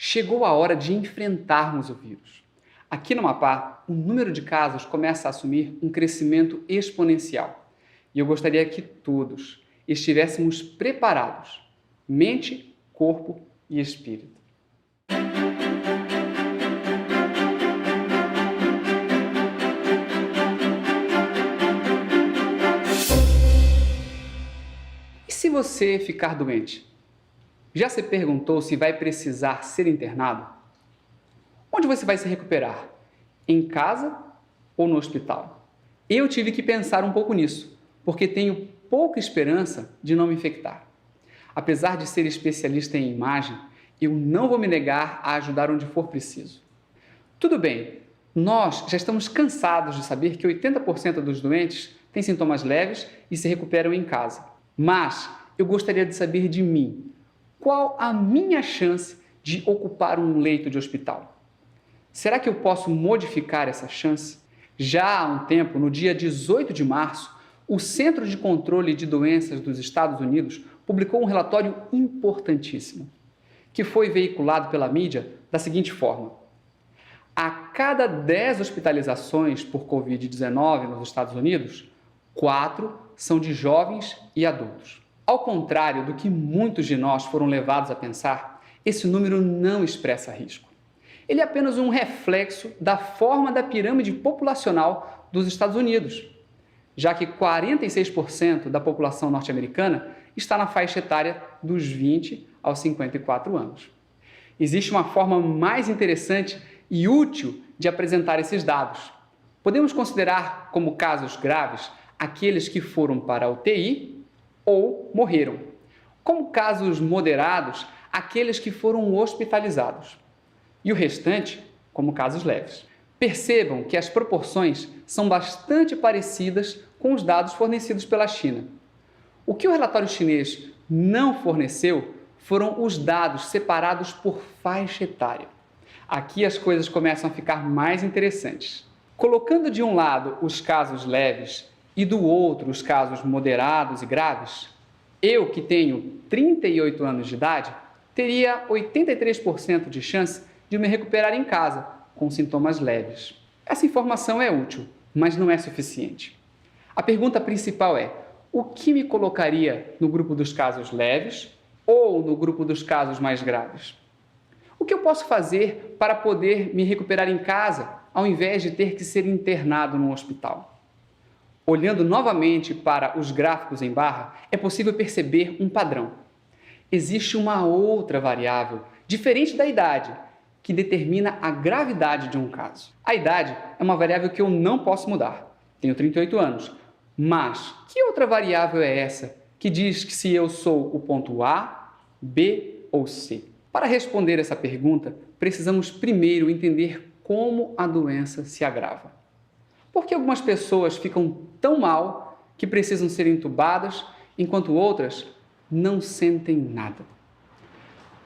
Chegou a hora de enfrentarmos o vírus. Aqui no Amapá, o número de casos começa a assumir um crescimento exponencial. E eu gostaria que todos estivéssemos preparados, mente, corpo e espírito. E se você ficar doente? Já se perguntou se vai precisar ser internado? Onde você vai se recuperar? Em casa ou no hospital? Eu tive que pensar um pouco nisso, porque tenho pouca esperança de não me infectar. Apesar de ser especialista em imagem, eu não vou me negar a ajudar onde for preciso. Tudo bem, nós já estamos cansados de saber que 80% dos doentes têm sintomas leves e se recuperam em casa. Mas eu gostaria de saber de mim. Qual a minha chance de ocupar um leito de hospital? Será que eu posso modificar essa chance? Já há um tempo, no dia 18 de março, o Centro de Controle de Doenças dos Estados Unidos publicou um relatório importantíssimo, que foi veiculado pela mídia da seguinte forma: a cada 10 hospitalizações por Covid-19 nos Estados Unidos, 4 são de jovens e adultos. Ao contrário do que muitos de nós foram levados a pensar, esse número não expressa risco. Ele é apenas um reflexo da forma da pirâmide populacional dos Estados Unidos, já que 46% da população norte-americana está na faixa etária dos 20 aos 54 anos. Existe uma forma mais interessante e útil de apresentar esses dados. Podemos considerar como casos graves aqueles que foram para a UTI ou morreram, como casos moderados, aqueles que foram hospitalizados, e o restante como casos leves. Percebam que as proporções são bastante parecidas com os dados fornecidos pela China. O que o relatório chinês não forneceu foram os dados separados por faixa etária. Aqui as coisas começam a ficar mais interessantes. Colocando de um lado os casos leves e do outro os casos moderados e graves, eu, que tenho 38 anos de idade, teria 83% de chance de me recuperar em casa, com sintomas leves. Essa informação é útil, mas não é suficiente. A pergunta principal é: o que me colocaria no grupo dos casos leves ou no grupo dos casos mais graves? O que eu posso fazer para poder me recuperar em casa, ao invés de ter que ser internado no hospital? Olhando novamente para os gráficos em barra, é possível perceber um padrão. Existe uma outra variável, diferente da idade, que determina a gravidade de um caso. A idade é uma variável que eu não posso mudar. Tenho 38 anos. Mas que outra variável é essa que diz que se eu sou o ponto A, B ou C? Para responder essa pergunta, precisamos primeiro entender como a doença se agrava. Por que algumas pessoas ficam tão mal que precisam ser entubadas, enquanto outras não sentem nada?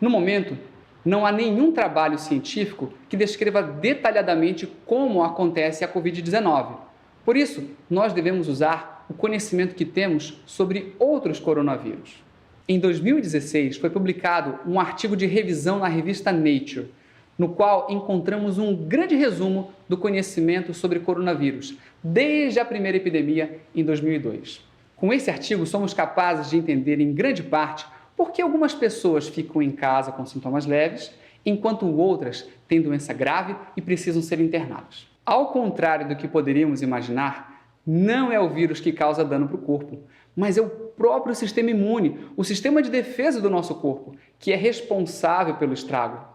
No momento, não há nenhum trabalho científico que descreva detalhadamente como acontece a Covid-19. Por isso, nós devemos usar o conhecimento que temos sobre outros coronavírus. Em 2016, foi publicado um artigo de revisão na revista Nature, no qual encontramos um grande resumo do conhecimento sobre coronavírus, desde a primeira epidemia em 2002. Com esse artigo, somos capazes de entender em grande parte por que algumas pessoas ficam em casa com sintomas leves, enquanto outras têm doença grave e precisam ser internadas. Ao contrário do que poderíamos imaginar, não é o vírus que causa dano para o corpo, mas é o próprio sistema imune, o sistema de defesa do nosso corpo, que é responsável pelo estrago.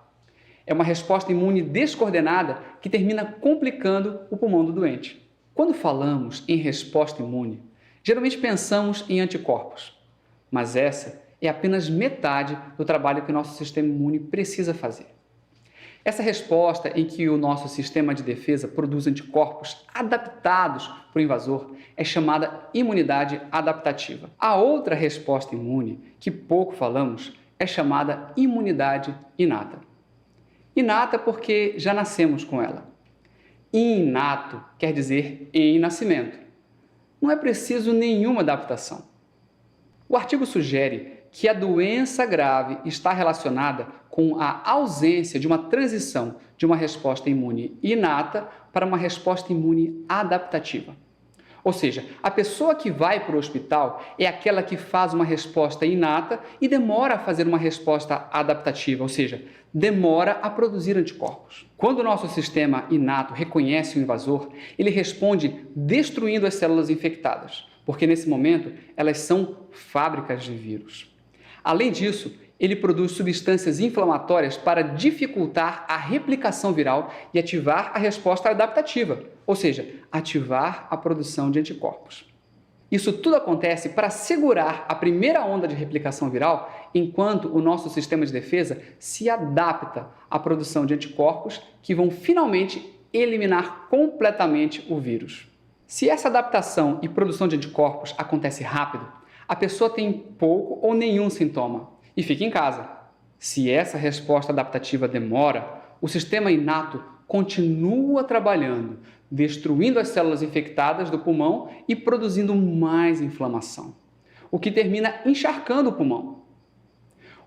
É uma resposta imune descoordenada que termina complicando o pulmão do doente. Quando falamos em resposta imune, geralmente pensamos em anticorpos, mas essa é apenas metade do trabalho que o nosso sistema imune precisa fazer. Essa resposta em que o nosso sistema de defesa produz anticorpos adaptados para o invasor é chamada imunidade adaptativa. A outra resposta imune, que pouco falamos, é chamada imunidade inata. Inata porque já nascemos com ela. Inato quer dizer em nascimento. Não é preciso nenhuma adaptação. O artigo sugere que a doença grave está relacionada com com a ausência de uma transição de uma resposta imune inata para uma resposta imune adaptativa. Ou seja, a pessoa que vai para o hospital é aquela que faz uma resposta inata e demora a fazer uma resposta adaptativa, ou seja, demora a produzir anticorpos. Quando o nosso sistema inato reconhece o invasor, ele responde destruindo as células infectadas, porque nesse momento elas são fábricas de vírus. Além disso, ele produz substâncias inflamatórias para dificultar a replicação viral e ativar a resposta adaptativa, ou seja, ativar a produção de anticorpos. Isso tudo acontece para segurar a primeira onda de replicação viral, enquanto o nosso sistema de defesa se adapta à produção de anticorpos que vão finalmente eliminar completamente o vírus. Se essa adaptação e produção de anticorpos acontece rápido, a pessoa tem pouco ou nenhum sintoma e fica em casa. Se essa resposta adaptativa demora, o sistema inato continua trabalhando, destruindo as células infectadas do pulmão e produzindo mais inflamação, o que termina encharcando o pulmão.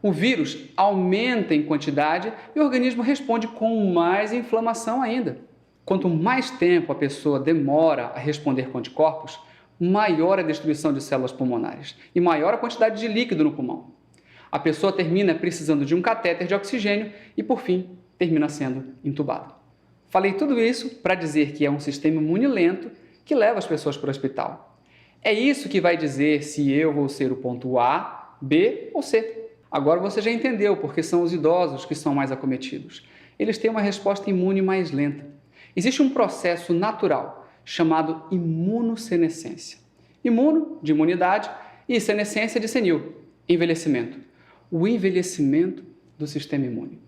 O vírus aumenta em quantidade e o organismo responde com mais inflamação ainda. Quanto mais tempo a pessoa demora a responder com anticorpos, maior a destruição de células pulmonares e maior a quantidade de líquido no pulmão. A pessoa termina precisando de um catéter de oxigênio e, por fim, termina sendo entubada. Falei tudo isso para dizer que é um sistema imune lento que leva as pessoas para o hospital. É isso que vai dizer se eu vou ser o ponto A, B ou C. Agora você já entendeu porque são os idosos que são mais acometidos. Eles têm uma resposta imune mais lenta. Existe um processo natural chamado imunossenescência. Imuno, de imunidade, e senescência, de senil, envelhecimento. O envelhecimento do sistema imune.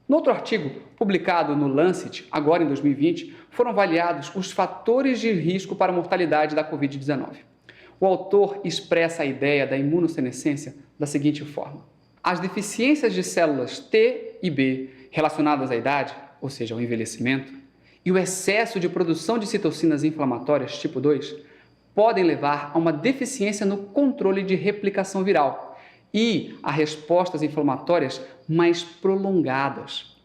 No outro artigo, publicado no Lancet, agora em 2020, foram avaliados os fatores de risco para a mortalidade da Covid-19. O autor expressa a ideia da imunossenescência da seguinte forma: as deficiências de células T e B relacionadas à idade, ou seja, ao envelhecimento, e o excesso de produção de citocinas inflamatórias tipo 2 podem levar a uma deficiência no controle de replicação viral e a respostas inflamatórias mais prolongadas,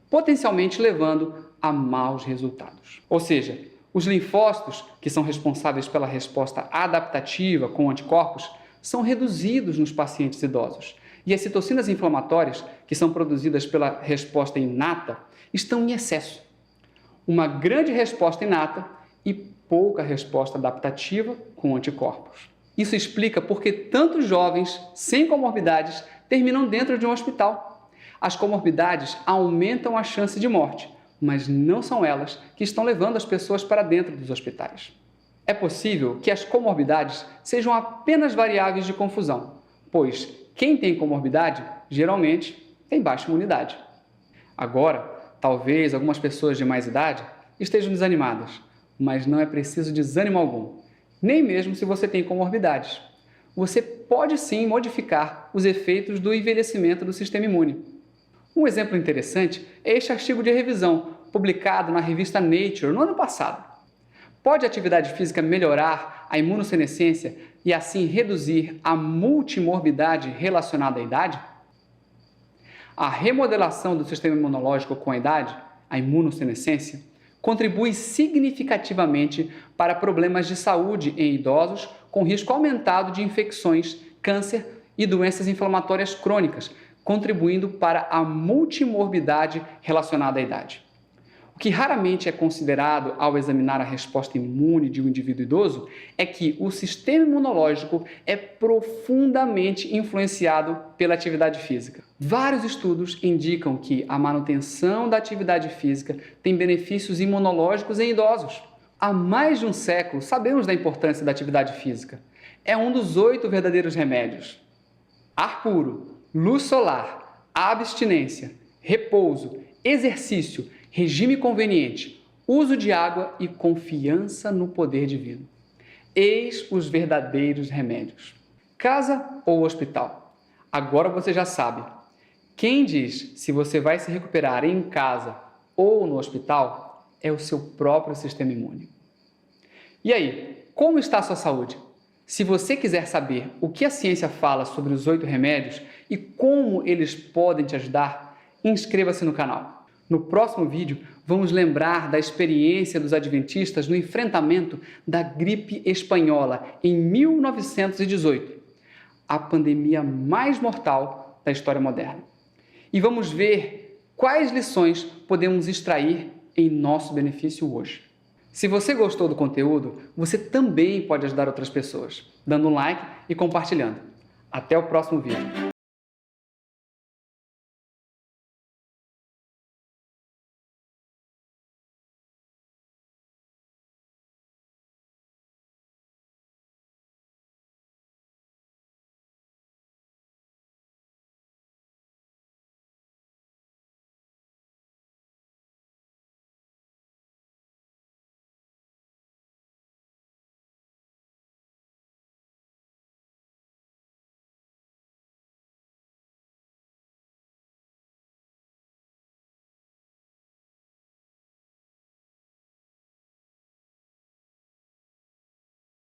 potencialmente levando a maus resultados. Ou seja, os linfócitos, que são responsáveis pela resposta adaptativa com anticorpos, são reduzidos nos pacientes idosos. E as citocinas inflamatórias, que são produzidas pela resposta inata, estão em excesso. Uma grande resposta inata e pouca resposta adaptativa com anticorpos. Isso explica por que tantos jovens sem comorbidades terminam dentro de um hospital. As comorbidades aumentam a chance de morte, mas não são elas que estão levando as pessoas para dentro dos hospitais. É possível que as comorbidades sejam apenas variáveis de confusão, pois quem tem comorbidade geralmente tem baixa imunidade. Agora, talvez algumas pessoas de mais idade estejam desanimadas, mas não é preciso desânimo algum. Nem mesmo se você tem comorbidades. Você pode sim modificar os efeitos do envelhecimento do sistema imune. Um exemplo interessante é este artigo de revisão, publicado na revista Nature no ano passado. Pode a atividade física melhorar a imunossenescência e assim reduzir a multimorbidade relacionada à idade? A remodelação do sistema imunológico com a idade, a imunossenescência, contribui significativamente para problemas de saúde em idosos com risco aumentado de infecções, câncer e doenças inflamatórias crônicas, contribuindo para a multimorbidade relacionada à idade. O que raramente é considerado ao examinar a resposta imune de um indivíduo idoso é que o sistema imunológico é profundamente influenciado pela atividade física. Vários estudos indicam que a manutenção da atividade física tem benefícios imunológicos em idosos. Há mais de um século sabemos da importância da atividade física. É um dos 8 verdadeiros remédios. Ar puro, luz solar, abstinência, repouso, exercício, regime conveniente, uso de água e confiança no poder divino. Eis os verdadeiros remédios. Casa ou hospital? Agora você já sabe. Quem diz se você vai se recuperar em casa ou no hospital é o seu próprio sistema imune. E aí, como está a sua saúde? Se você quiser saber o que a ciência fala sobre os 8 remédios e como eles podem te ajudar, inscreva-se no canal. No próximo vídeo, vamos lembrar da experiência dos adventistas no enfrentamento da gripe espanhola em 1918, a pandemia mais mortal da história moderna. E vamos ver quais lições podemos extrair em nosso benefício hoje. Se você gostou do conteúdo, você também pode ajudar outras pessoas, dando um like e compartilhando. Até o próximo vídeo.